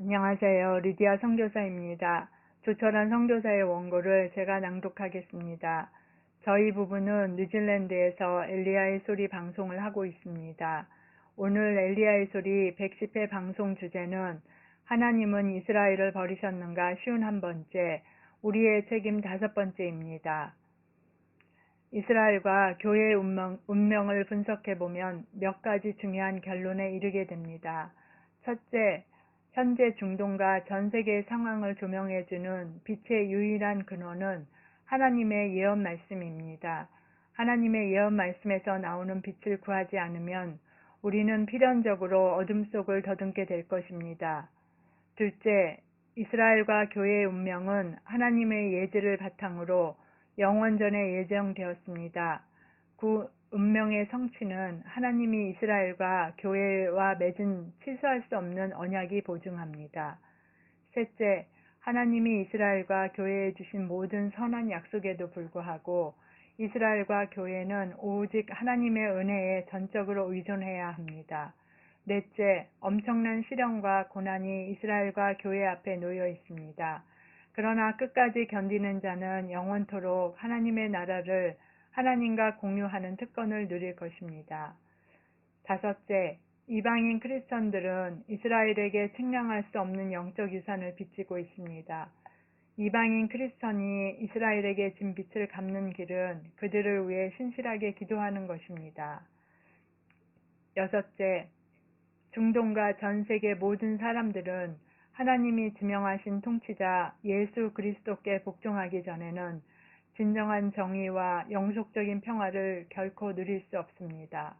안녕하세요. 리디아 선교사입니다. 조철한 선교사의 원고를 제가 낭독하겠습니다. 저희 부부는 뉴질랜드에서 엘리야의 소리 방송을 하고 있습니다. 오늘 엘리야의 소리 110회 방송 주제는 하나님은 이스라엘을 버리셨는가 쉬운 한 번째, 우리의 책임 5번째입니다. 이스라엘과 교회의 운명을 분석해보면 몇 가지 중요한 결론에 이르게 됩니다. 첫째, 현재 중동과 전 세계의 상황을 조명해주는 빛의 유일한 근원은 하나님의 예언 말씀입니다. 하나님의 예언 말씀에서 나오는 빛을 구하지 않으면 우리는 필연적으로 어둠 속을 더듬게 될 것입니다. 둘째, 이스라엘과 교회의 운명은 하나님의 예지를 바탕으로 영원전에 예정되었습니다. 그 운명의 성취는 하나님이 이스라엘과 교회와 맺은 취소할 수 없는 언약이 보증합니다. 셋째, 하나님이 이스라엘과 교회에 주신 모든 선한 약속에도 불구하고 이스라엘과 교회는 오직 하나님의 은혜에 전적으로 의존해야 합니다. 넷째, 엄청난 시련과 고난이 이스라엘과 교회 앞에 놓여 있습니다. 그러나 끝까지 견디는 자는 영원토록 하나님의 나라를 하나님과 공유하는 특권을 누릴 것입니다. 다섯째, 이방인 크리스천들은 이스라엘에게 측량할 수 없는 영적 유산을 빚지고 있습니다. 이방인 크리스천이 이스라엘에게 진 빚을 갚는 길은 그들을 위해 신실하게 기도하는 것입니다. 여섯째, 중동과 전 세계 모든 사람들은 하나님이 지명하신 통치자 예수 그리스도께 복종하기 전에는 진정한 정의와 영속적인 평화를 결코 누릴 수 없습니다.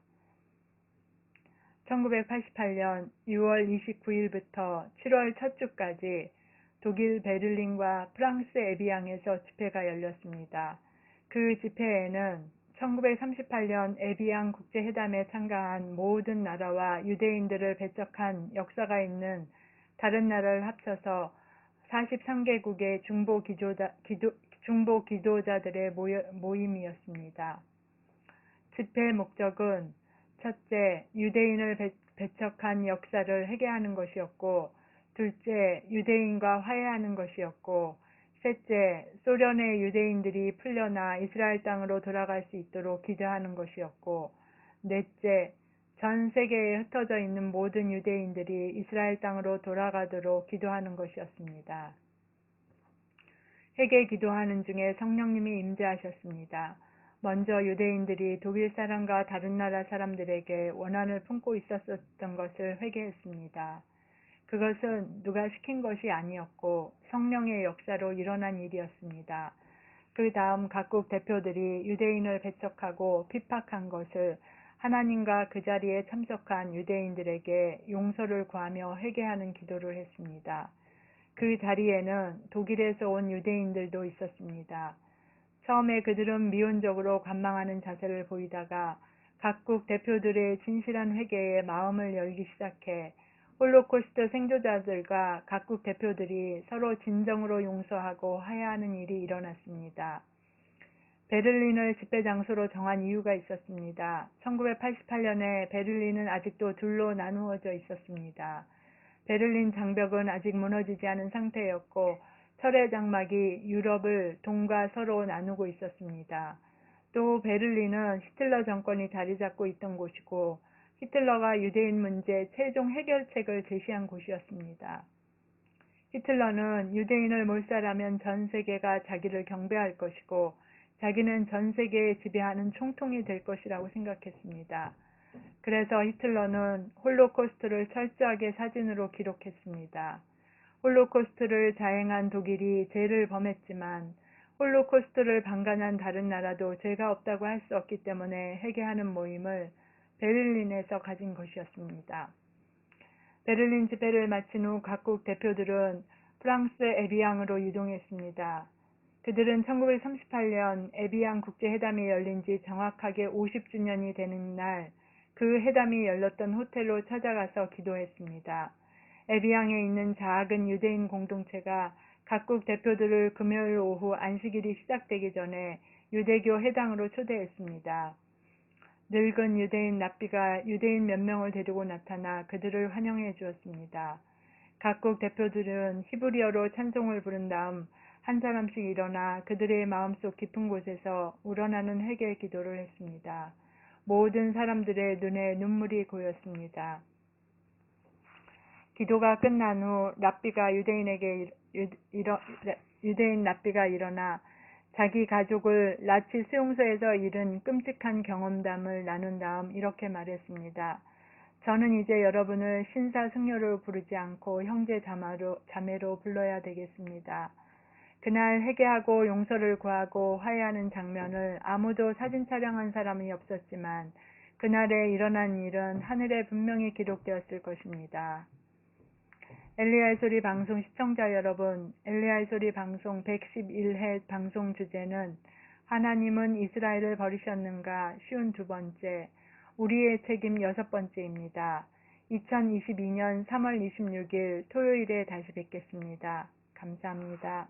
1988년 6월 29일부터 7월 첫 주까지 독일 베를린과 프랑스 에비앙에서 집회가 열렸습니다. 그 집회에는 1938년 에비앙 국제회담에 참가한 모든 나라와 유대인들을 배척한 역사가 있는 다른 나라를 합쳐서 43개국의 중보 기도자들의 모임이었습니다. 집회의 목적은 첫째, 유대인을 배척한 역사를 회개하는 것이었고, 둘째, 유대인과 화해하는 것이었고, 셋째, 소련의 유대인들이 풀려나 이스라엘 땅으로 돌아갈 수 있도록 기도하는 것이었고, 넷째, 전 세계에 흩어져 있는 모든 유대인들이 이스라엘 땅으로 돌아가도록 기도하는 것이었습니다. 회개 기도하는 중에 성령님이 임재하셨습니다. 먼저 유대인들이 독일 사람과 다른 나라 사람들에게 원한을 품고 있었던 것을 회개했습니다. 그것은 누가 시킨 것이 아니었고 성령의 역사로 일어난 일이었습니다. 그 다음 각국 대표들이 유대인을 배척하고 핍박한 것을 하나님과 그 자리에 참석한 유대인들에게 용서를 구하며 회개하는 기도를 했습니다. 그 자리에는 독일에서 온 유대인들도 있었습니다. 처음에 그들은 미온적으로 관망하는 자세를 보이다가 각국 대표들의 진실한 회개에 마음을 열기 시작해 홀로코스트 생존자들과 각국 대표들이 서로 진정으로 용서하고 화해하는 일이 일어났습니다. 베를린을 집회 장소로 정한 이유가 있었습니다. 1988년에 베를린은 아직도 둘로 나누어져 있었습니다. 베를린 장벽은 아직 무너지지 않은 상태였고 철의 장막이 유럽을 동과 서로 나누고 있었습니다. 또 베를린은 히틀러 정권이 자리 잡고 있던 곳이고 히틀러가 유대인 문제 최종 해결책을 제시한 곳이었습니다. 히틀러는 유대인을 몰살하면 전 세계가 자기를 경배할 것이고 자기는 전 세계에 지배하는 총통이 될 것이라고 생각했습니다. 그래서 히틀러는 홀로코스트를 철저하게 사진으로 기록했습니다. 홀로코스트를 자행한 독일이 죄를 범했지만 홀로코스트를 방관한 다른 나라도 죄가 없다고 할 수 없기 때문에 회개하는 모임을 베를린에서 가진 것이었습니다. 베를린 집회를 마친 후 각국 대표들은 프랑스 에비앙으로 이동했습니다. 그들은 1938년 에비앙 국제회담이 열린 지 정확하게 50주년이 되는 날 그 회담이 열렸던 호텔로 찾아가서 기도했습니다. 에비앙에 있는 작은 유대인 공동체가 각국 대표들을 금요일 오후 안식일이 시작되기 전에 유대교 회당으로 초대했습니다. 늙은 유대인 랍비가 유대인 몇 명을 데리고 나타나 그들을 환영해 주었습니다. 각국 대표들은 히브리어로 찬송을 부른 다음 한 사람씩 일어나 그들의 마음속 깊은 곳에서 우러나는 회개 기도를 했습니다. 모든 사람들의 눈에 눈물이 고였습니다. 기도가 끝난 후 유대인 랍비가 일어나 자기 가족을 나치 수용소에서 잃은 끔찍한 경험담을 나눈 다음 이렇게 말했습니다. 저는 이제 여러분을 신사승려로 부르지 않고 형제 자매로 불러야 되겠습니다. 그날 회개하고 용서를 구하고 화해하는 장면을 아무도 사진 촬영한 사람이 없었지만 그날에 일어난 일은 하늘에 분명히 기록되었을 것입니다. 엘리야의 소리 방송 시청자 여러분, 엘리야의 소리 방송 111회 방송 주제는 하나님은 이스라엘을 버리셨는가 쉬운 두 번째, 우리의 책임 여섯 번째입니다. 2022년 3월 26일 토요일에 다시 뵙겠습니다. 감사합니다.